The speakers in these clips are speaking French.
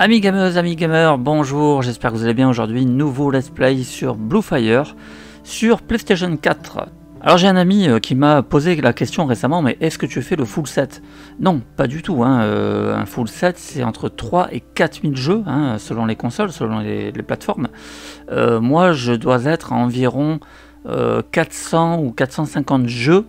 Amis gamers, amis gamers, bonjour, j'espère que vous allez bien aujourd'hui. Nouveau let's play sur Bluefire sur PlayStation 4. Alors j'ai un ami qui m'a posé la question récemment, mais est-ce que tu fais le full set? Non, pas du tout, hein. Un full set c'est entre 3 et 4000 jeux, hein, selon les consoles, selon les plateformes. Moi je dois être à environ 400 ou 450 jeux,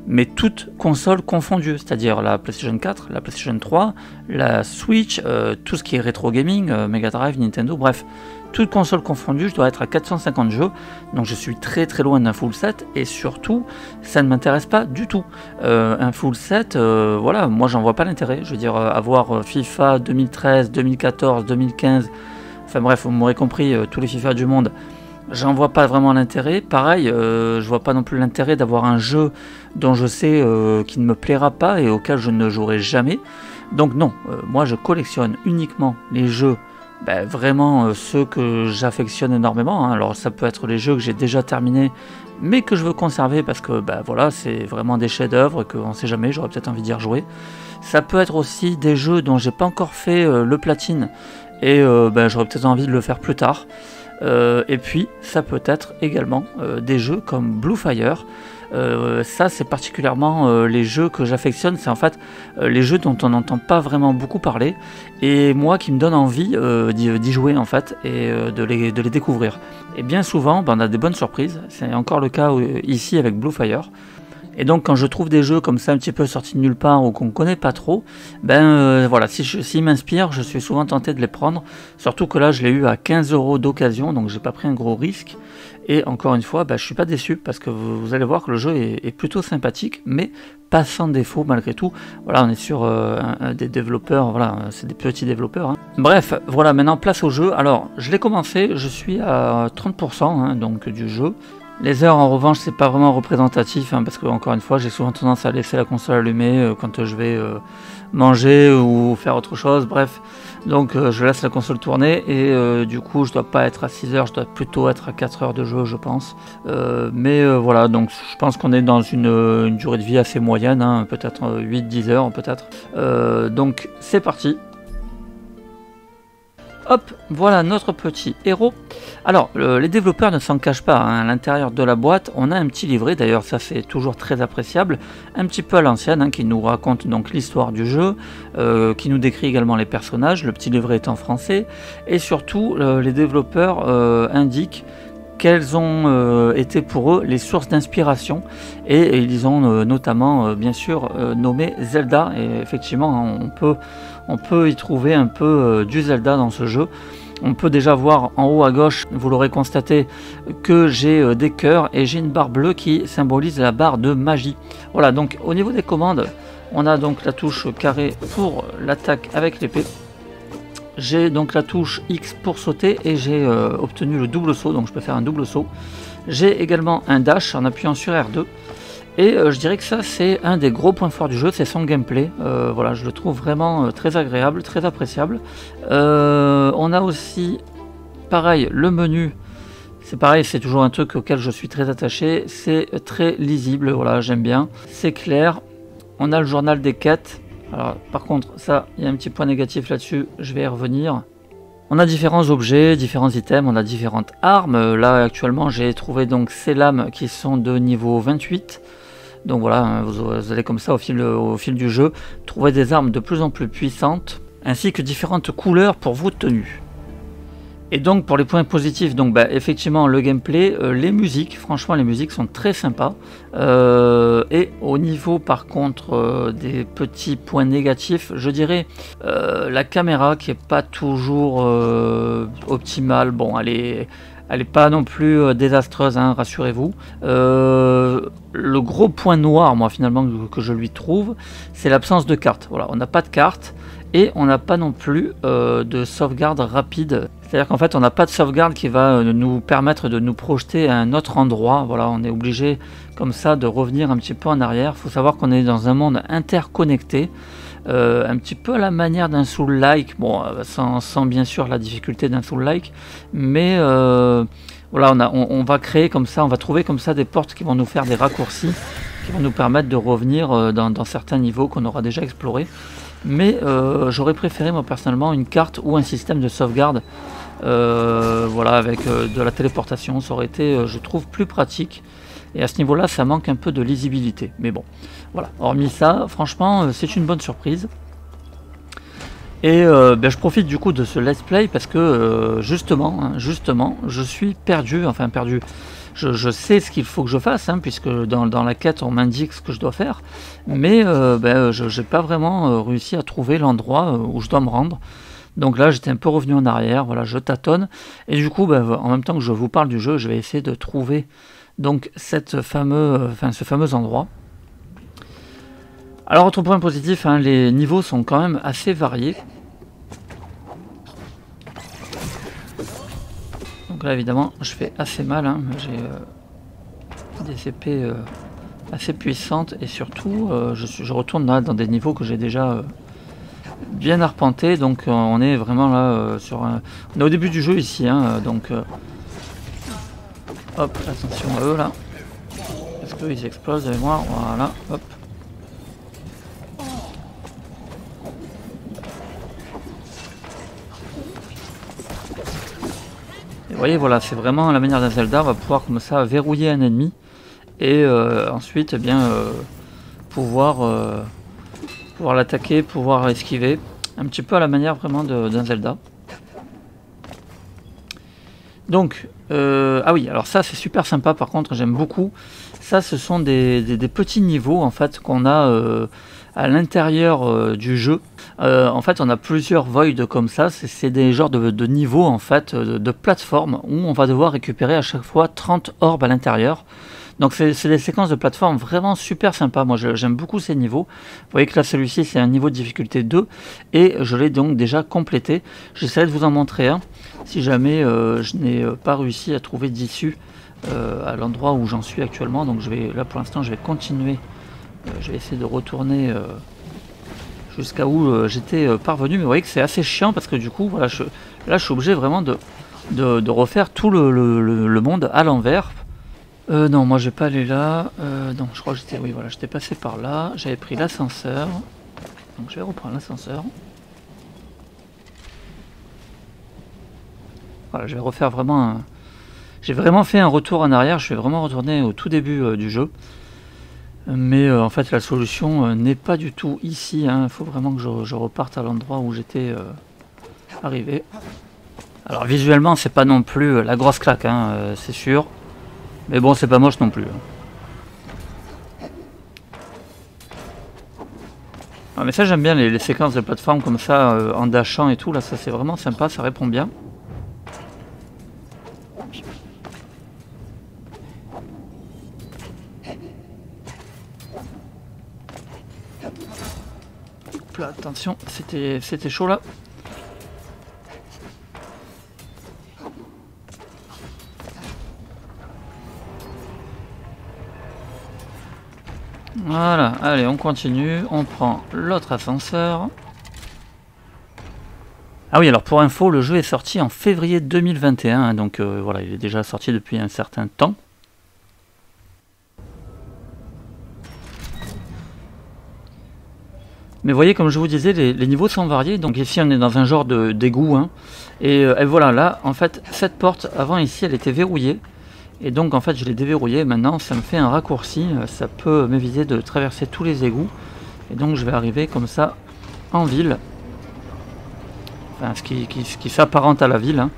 mais toutes consoles confondues, c'est-à-dire la PlayStation 4, la PlayStation 3, la Switch, tout ce qui est rétro gaming, Mega Drive, Nintendo, bref, toutes consoles confondues, je dois être à 450 jeux, donc je suis très très loin d'un full set, et surtout, ça ne m'intéresse pas du tout. Un full set, voilà, moi j'en vois pas l'intérêt, je veux dire, avoir FIFA 2013, 2014, 2015, enfin bref, vous m'aurez compris, tous les FIFA du monde, j'en vois pas vraiment l'intérêt. Pareil, je vois pas non plus l'intérêt d'avoir un jeu dont je sais qu'il ne me plaira pas et auquel je ne jouerai jamais. Donc non, moi je collectionne uniquement les jeux, vraiment ceux que j'affectionne énormément, hein. Alors ça peut être les jeux que j'ai déjà terminés mais que je veux conserver parce que voilà, c'est vraiment des chefs-d'œuvre qu'on sait jamais, j'aurais peut-être envie d'y rejouer. Ça peut être aussi des jeux dont j'ai pas encore fait le platine et j'aurais peut-être envie de le faire plus tard. Et puis ça peut être également des jeux comme Bluefire. Ça c'est particulièrement les jeux que j'affectionne, c'est en fait les jeux dont on n'entend pas vraiment beaucoup parler et moi qui me donne envie d'y jouer en fait et de les découvrir. Et bien souvent on a des bonnes surprises, c'est encore le cas ici avec Bluefire. Et donc quand je trouve des jeux comme ça un petit peu sortis de nulle part ou qu'on ne connaît pas trop, voilà, s'ils m'inspirent, je suis souvent tenté de les prendre. Surtout que là je l'ai eu à 15 € d'occasion, donc j'ai pas pris un gros risque. Et encore une fois, je suis pas déçu parce que vous allez voir que le jeu est plutôt sympathique, mais pas sans défaut malgré tout. Voilà, on est sur des développeurs, voilà, c'est des petits développeurs, hein. Bref, voilà, maintenant place au jeu. Alors je l'ai commencé, je suis à 30% hein, donc du jeu. Les heures en revanche c'est pas vraiment représentatif hein, parce que encore une fois j'ai souvent tendance à laisser la console allumée quand je vais manger ou faire autre chose, bref, donc je laisse la console tourner et du coup je dois pas être à 6 heures, je dois plutôt être à 4 heures de jeu je pense, voilà, donc je pense qu'on est dans une durée de vie assez moyenne, hein, peut-être 8-10 heures peut-être, donc c'est parti. Hop, voilà notre petit héros. Alors, les développeurs ne s'en cachent pas, hein. À l'intérieur de la boîte, on a un petit livret, d'ailleurs ça c'est toujours très appréciable, un petit peu à l'ancienne, hein, qui nous raconte donc l'histoire du jeu, qui nous décrit également les personnages, le petit livret est en français, et surtout les développeurs indiquent quelles ont été pour eux les sources d'inspiration, et ils ont notamment bien sûr nommé Zelda, et effectivement on peut y trouver un peu du Zelda dans ce jeu. On peut déjà voir en haut à gauche, vous l'aurez constaté, que j'ai des cœurs et j'ai une barre bleue qui symbolise la barre de magie. Voilà, donc au niveau des commandes, on a donc la touche carré pour l'attaque avec l'épée. J'ai donc la touche X pour sauter et j'ai obtenu le double saut, donc je peux faire un double saut. J'ai également un dash en appuyant sur R2. Et je dirais que ça c'est un des gros points forts du jeu, c'est son gameplay. Voilà, je le trouve vraiment très agréable, très appréciable. On a aussi, pareil, le menu. C'est pareil, c'est toujours un truc auquel je suis très attaché. C'est très lisible, voilà, j'aime bien. C'est clair. On a le journal des quêtes. Alors, par contre, ça, il y a un petit point négatif là-dessus, je vais y revenir. On a différents objets, différents items, on a différentes armes. Là, actuellement, j'ai trouvé donc ces lames qui sont de niveau 28. Donc voilà, vous allez comme ça au fil du jeu trouver des armes de plus en plus puissantes, ainsi que différentes couleurs pour vos tenues. Et donc pour les points positifs, donc effectivement le gameplay, les musiques, franchement les musiques sont très sympas. Et au niveau par contre des petits points négatifs, je dirais la caméra qui est pas toujours optimale. Bon, elle est pas non plus désastreuse, hein, rassurez-vous. Le gros point noir, moi finalement, que je lui trouve, c'est l'absence de carte. Voilà, on n'a pas de carte et on n'a pas non plus de sauvegarde rapide. C'est-à-dire qu'en fait, on n'a pas de sauvegarde qui va nous permettre de nous projeter à un autre endroit. Voilà, on est obligé comme ça de revenir un petit peu en arrière. Il faut savoir qu'on est dans un monde interconnecté. Un petit peu à la manière d'un Soul-like, bon, sans bien sûr la difficulté d'un Soul-like, mais voilà, on va créer comme ça, on va trouver comme ça des portes qui vont nous faire des raccourcis, qui vont nous permettre de revenir dans certains niveaux qu'on aura déjà explorés. mais j'aurais préféré moi personnellement une carte ou un système de sauvegarde, voilà, avec de la téléportation. Ça aurait été, je trouve, plus pratique. Et à ce niveau-là, ça manque un peu de lisibilité. Mais bon, voilà. Hormis ça, franchement, c'est une bonne surprise. Et je profite du coup de ce let's play parce que justement, je suis perdu, enfin perdu. Je sais ce qu'il faut que je fasse, hein, puisque dans la quête on m'indique ce que je dois faire, mais je n'ai pas vraiment réussi à trouver l'endroit où je dois me rendre. Donc là j'étais un peu revenu en arrière, voilà, je tâtonne, et du coup en même temps que je vous parle du jeu, je vais essayer de trouver donc ce fameux endroit. Alors autre point positif, hein, les niveaux sont quand même assez variés. Donc là évidemment je fais assez mal, hein. J'ai des épées assez puissantes et surtout je retourne là dans des niveaux que j'ai déjà bien arpentés, donc on est vraiment là on est au début du jeu ici, hein, donc hop, attention à eux là, est-ce qu'ils explosent de mémoire, voilà, hop. Vous voyez, voilà, c'est vraiment la manière d'un Zelda, on va pouvoir comme ça verrouiller un ennemi et ensuite pouvoir l'attaquer, pouvoir esquiver, un petit peu à la manière vraiment d'un Zelda. Donc, ah oui, alors ça c'est super sympa par contre, j'aime beaucoup. Ça, ce sont des petits niveaux en fait qu'on a à l'intérieur du jeu. En fait, on a plusieurs voids comme ça, c'est des genres de niveaux en fait, de plateforme où on va devoir récupérer à chaque fois 30 orbes à l'intérieur. Donc c'est des séquences de plateforme vraiment super sympa, moi j'aime beaucoup ces niveaux. Vous voyez que là celui-ci c'est un niveau de difficulté 2 et je l'ai donc déjà complété. J'essaierai de vous en montrer un si jamais je n'ai pas réussi à trouver d'issue à l'endroit où j'en suis actuellement. Donc là pour l'instant je vais continuer, je vais essayer de retourner jusqu'à où j'étais parvenu. Mais vous voyez que c'est assez chiant parce que du coup voilà, là je suis obligé vraiment de refaire tout le monde à l'envers. Non, moi je vais pas aller là. Non, je crois que j'étais, oui, voilà, j'étais passé par là. J'avais pris l'ascenseur. Donc je vais reprendre l'ascenseur. Voilà, je vais refaire vraiment j'ai vraiment fait un retour en arrière. Je vais vraiment retourner au tout début du jeu. Mais en fait, la solution n'est pas du tout ici, hein. Il faut vraiment que je reparte à l'endroit où j'étais arrivé. Alors visuellement, c'est pas non plus la grosse claque, hein, c'est sûr. Mais bon, c'est pas moche non plus. Ah, mais ça, j'aime bien les séquences de plateforme comme ça, en dashant et tout. Là, ça c'est vraiment sympa, ça répond bien. Hop là, attention, c'était chaud là. Voilà, allez, on continue, on prend l'autre ascenseur. Ah oui, alors pour info, le jeu est sorti en février 2021, hein, donc voilà, il est déjà sorti depuis un certain temps. Mais vous voyez, comme je vous disais, les niveaux sont variés. Donc ici, on est dans un genre d'égout, hein, et voilà, là, en fait, cette porte, avant ici, elle était verrouillée. Et donc en fait je l'ai déverrouillé, maintenant ça me fait un raccourci, ça peut m'éviter de traverser tous les égouts. Et donc je vais arriver comme ça en ville, enfin ce qui s'apparente à la ville, hein.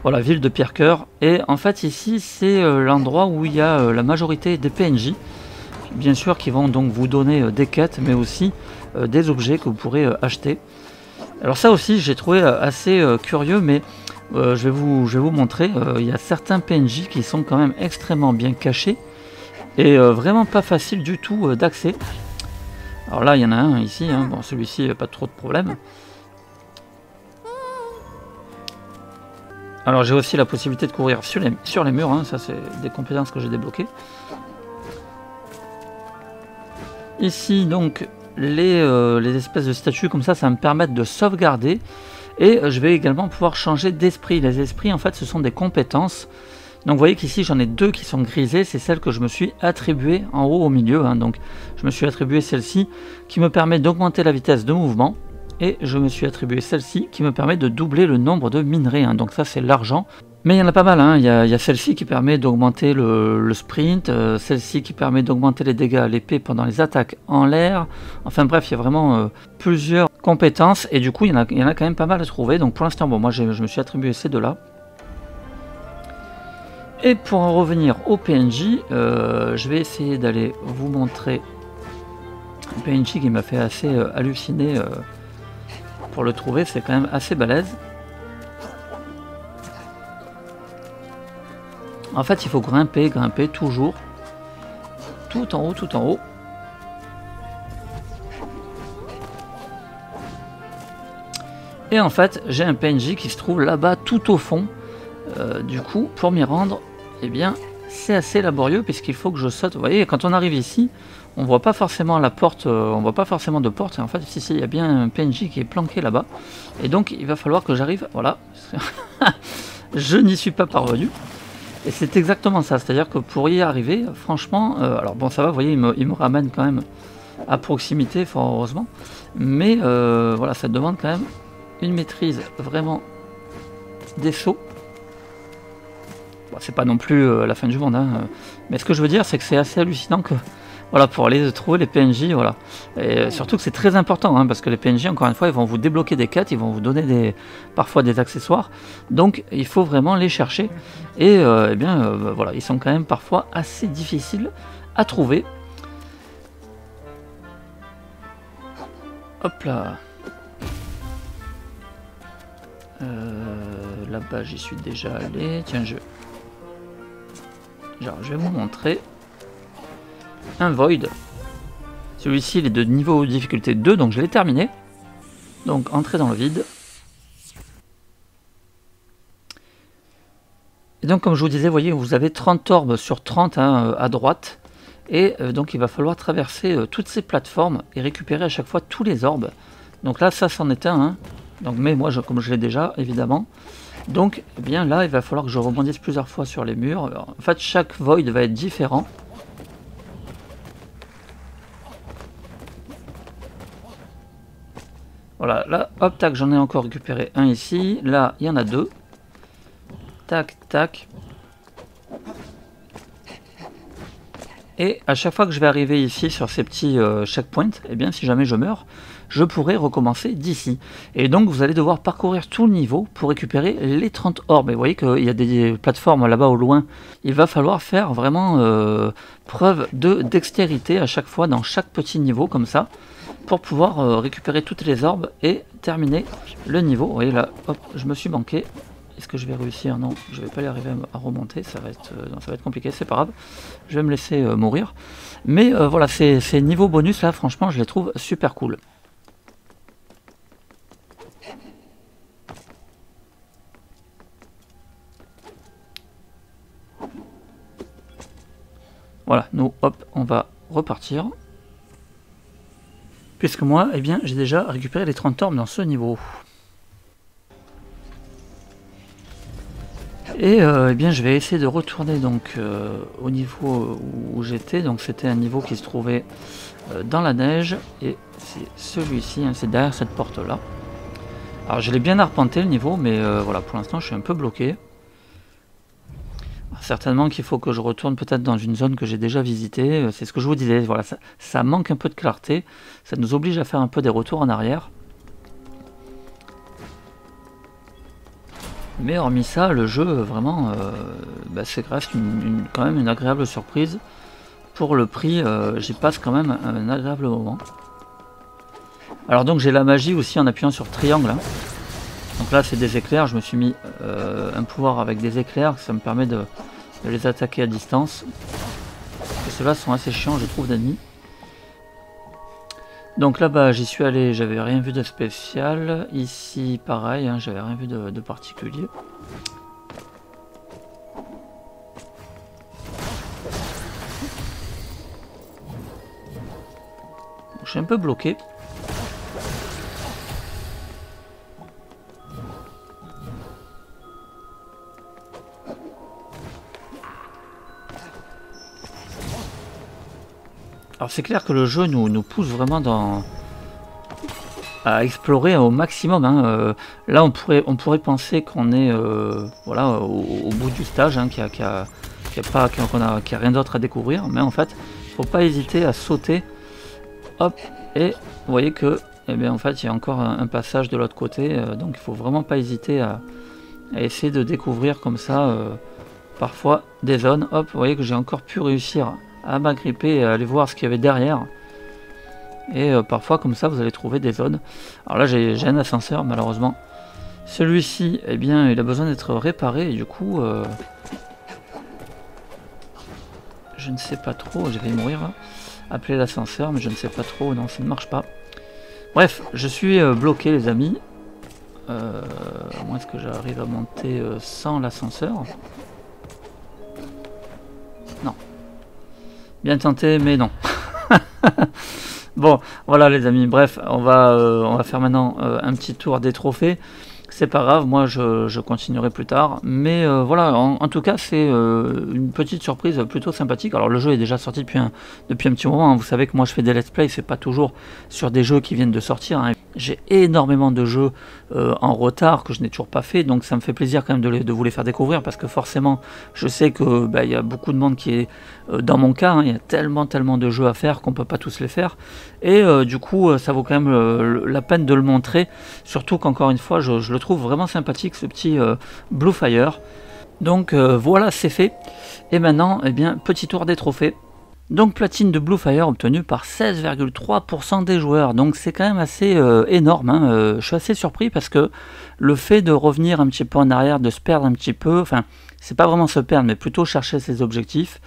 Voilà, ville de Pierrecoeur. Et en fait ici c'est l'endroit où il y a la majorité des PNJ, bien sûr, qui vont donc vous donner des quêtes, mais aussi des objets que vous pourrez acheter. Alors ça aussi j'ai trouvé assez curieux, mais je vais vous montrer. Il y a certains PNJ qui sont quand même extrêmement bien cachés et vraiment pas facile du tout d'accès. Alors là il y en a un ici, hein. Bon, celui-ci pas trop de problème. Alors j'ai aussi la possibilité de courir sur les murs, hein. Ça c'est des compétences que j'ai débloquées. Ici donc les espèces de statues comme ça me permet de sauvegarder. Et je vais également pouvoir changer d'esprit. Les esprits, en fait, ce sont des compétences Donc vous voyez qu'ici j'en ai deux qui sont grisées, c'est celle que je me suis attribuée en haut au milieu, hein. Donc je me suis attribué celle-ci qui me permet d'augmenter la vitesse de mouvement, et je me suis attribué celle-ci qui me permet de doubler le nombre de minerais, hein. Donc ça c'est l'argent. Mais il y en a pas mal, hein. Il y a celle-ci qui permet d'augmenter le sprint, celle-ci qui permet d'augmenter les dégâts à l'épée pendant les attaques en l'air. Enfin bref, il y a vraiment plusieurs compétences, et du coup il y en a quand même pas mal à trouver. Donc pour l'instant, bon, moi je me suis attribué ces deux-là. Et pour en revenir au PNJ, je vais essayer d'aller vous montrer un PNJ qui m'a fait assez halluciner pour le trouver, c'est quand même assez balèze. En fait, il faut grimper toujours, tout en haut. Et en fait, j'ai un PNJ qui se trouve là-bas tout au fond. Du coup, pour m'y rendre, eh bien, c'est assez laborieux puisqu'il faut que je saute. Vous voyez, quand on arrive ici, on voit pas forcément la porte, on voit pas forcément de porte. Et en fait, ici, il y a bien un PNJ qui est planqué là-bas. Et donc, il va falloir que j'arrive. Voilà, je n'y suis pas parvenu. Et c'est exactement ça. C'est-à-dire que pour y arriver, franchement, alors bon, ça va. Vous voyez, il me ramène quand même à proximité, fort heureusement. Mais voilà, ça demande quand même une maîtrise vraiment des sauts. Bon, c'est pas non plus la fin du monde, hein. Mais ce que je veux dire, c'est que c'est assez hallucinant que, voilà, pour aller trouver les PNJ, voilà. Et surtout que c'est très important, hein, parce que les PNJ, encore une fois, ils vont vous débloquer des quêtes, ils vont vous donner parfois des accessoires. Donc il faut vraiment les chercher. Et eh bien, voilà, ils sont quand même parfois assez difficiles à trouver. Hop là. Là-bas, j'y suis déjà allé. Tiens, je vais vous montrer un Void. Celui-ci, il est de niveau difficulté 2, donc je l'ai terminé. Donc, entrer dans le vide. Et donc, comme je vous disais, vous voyez, vous avez 30 orbes sur 30, hein, à droite. Et donc, il va falloir traverser toutes ces plateformes et récupérer à chaque fois tous les orbes. Donc là, ça, c'en est un, hein. Donc, mais moi, comme je l'ai déjà, évidemment. Donc, eh bien là, il va falloir que je rebondisse plusieurs fois sur les murs. Alors, en fait, chaque void va être différent. Voilà, là, hop, tac, j'en ai encore récupéré un ici. Là, il y en a deux. Tac, tac. Et à chaque fois que je vais arriver ici sur ces petits checkpoints, eh bien, si jamais je meurs, je pourrai recommencer d'ici. Et donc vous allez devoir parcourir tout le niveau pour récupérer les 30 orbes. Et vous voyez qu'il y a des plateformes là-bas au loin. Il va falloir faire vraiment preuve de dextérité à chaque fois dans chaque petit niveau comme ça, pour pouvoir récupérer toutes les orbes et terminer le niveau. Vous voyez là, hop, je me suis manqué. Est-ce que je vais réussir? Non, je vais pas y arriver à remonter, ça va être compliqué, c'est pas grave. Je vais me laisser mourir. Mais voilà, ces niveaux bonus là, franchement, je les trouve super cool. Voilà, nous, hop, on va repartir. Puisque moi, eh bien, j'ai déjà récupéré les 30 orbes dans ce niveau. Et eh bien, je vais essayer de retourner donc au niveau où j'étais. Donc c'était un niveau qui se trouvait dans la neige. Et c'est celui-ci, hein, c'est derrière cette porte-là. Alors je l'ai bien arpenté le niveau, mais voilà, pour l'instant je suis un peu bloqué. Certainement qu'il faut que je retourne peut-être dans une zone que j'ai déjà visitée. C'est ce que je vous disais, voilà, ça manque un peu de clarté. Ça nous oblige à faire un peu des retours en arrière. Mais hormis ça, le jeu, vraiment, c'est reste quand même une agréable surprise. Pour le prix, j'y passe quand même un agréable moment. Alors donc j'ai la magie aussi en appuyant sur triangle, hein. Donc là c'est des éclairs, je me suis mis un pouvoir avec des éclairs, ça me permet de les attaquer à distance. Et ceux-là sont assez chiants, je trouve, d'ennemis. Donc là-bas j'y suis allé, j'avais rien vu de spécial. Ici pareil, hein, j'avais rien vu de particulier. Je suis un peu bloqué. Alors c'est clair que le jeu nous pousse vraiment à explorer au maximum. Hein. Là on pourrait penser qu'on est voilà, au bout du stage, hein, qu'il n'y a rien d'autre à découvrir, mais en fait faut pas hésiter à sauter, hop, et vous voyez que eh bien, en fait il y a encore un passage de l'autre côté, donc il faut vraiment pas hésiter à essayer de découvrir comme ça parfois des zones. Hop, vous voyez que j'ai encore pu réussir à m'agripper et à aller voir ce qu'il y avait derrière. Et parfois comme ça vous allez trouver des zones. Alors là j'ai un ascenseur malheureusement. Celui-ci, eh bien il a besoin d'être réparé et du coup je ne sais pas trop, je vais mourir là. Appeler l'ascenseur, mais je ne sais pas trop, non ça ne marche pas. Bref, je suis bloqué les amis. À moins que j'arrive à monter sans l'ascenseur. Non. Bien tenté, mais non. Bon, voilà les amis, bref, on va faire maintenant un petit tour des trophées. C'est pas grave, moi je continuerai plus tard. Mais voilà, en tout cas c'est une petite surprise plutôt sympathique. Alors le jeu est déjà sorti depuis un petit moment, hein. Vous savez que moi je fais des let's play, c'est pas toujours sur des jeux qui viennent de sortir, hein. J'ai énormément de jeux en retard que je n'ai toujours pas fait, donc ça me fait plaisir quand même de vous les faire découvrir, parce que forcément je sais que il y a beaucoup de monde qui est dans mon cas, hein, il y a tellement de jeux à faire qu'on peut pas tous les faire, et du coup ça vaut quand même la peine de le montrer, surtout qu'encore une fois je le trouve vraiment sympathique ce petit Bluefire. Donc voilà, c'est fait, et maintenant eh bien petit tour des trophées. Donc platine de Bluefire obtenue par 16,3% des joueurs, donc c'est quand même assez énorme, hein. Je suis assez surpris parce que le fait de revenir un petit peu en arrière, de se perdre un petit peu, enfin c'est pas vraiment se perdre mais plutôt chercher ses objectifs,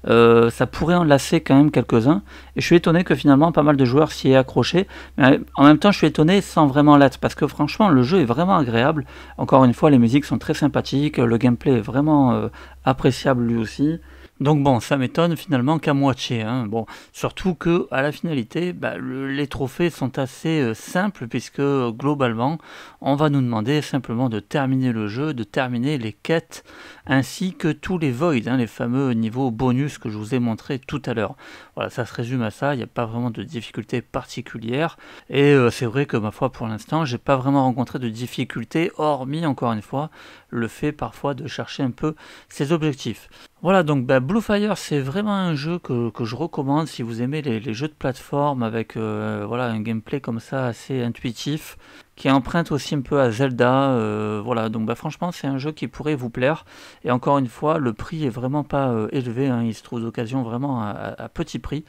ça pourrait en lasser quand même quelques-uns, et je suis étonné que finalement pas mal de joueurs s'y aient accroché, mais en même temps je suis étonné sans vraiment l'être, parce que franchement le jeu est vraiment agréable, encore une fois les musiques sont très sympathiques, le gameplay est vraiment appréciable lui aussi. Donc bon, ça m'étonne finalement qu'à moitié, hein. Bon, surtout que à la finalité, les trophées sont assez simples, puisque globalement, on va nous demander simplement de terminer le jeu, de terminer les quêtes, ainsi que tous les voids, hein, les fameux niveaux bonus que je vous ai montré tout à l'heure. Voilà, ça se résume à ça, il n'y a pas vraiment de difficulté particulière, et c'est vrai que ma foi pour l'instant, j'ai pas vraiment rencontré de difficultés, hormis encore une fois, le fait parfois de chercher un peu ses objectifs. Voilà, donc Bluefire c'est vraiment un jeu que je recommande si vous aimez les jeux de plateforme avec voilà, un gameplay comme ça assez intuitif, qui emprunte aussi un peu à Zelda, voilà, donc franchement c'est un jeu qui pourrait vous plaire, et encore une fois le prix est vraiment pas élevé, hein, il se trouve d'occasion vraiment à petit prix,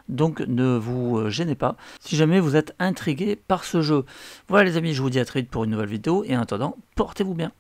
donc ne vous gênez pas si jamais vous êtes intrigué par ce jeu. Voilà les amis, je vous dis à très vite pour une nouvelle vidéo, et en attendant, portez-vous bien.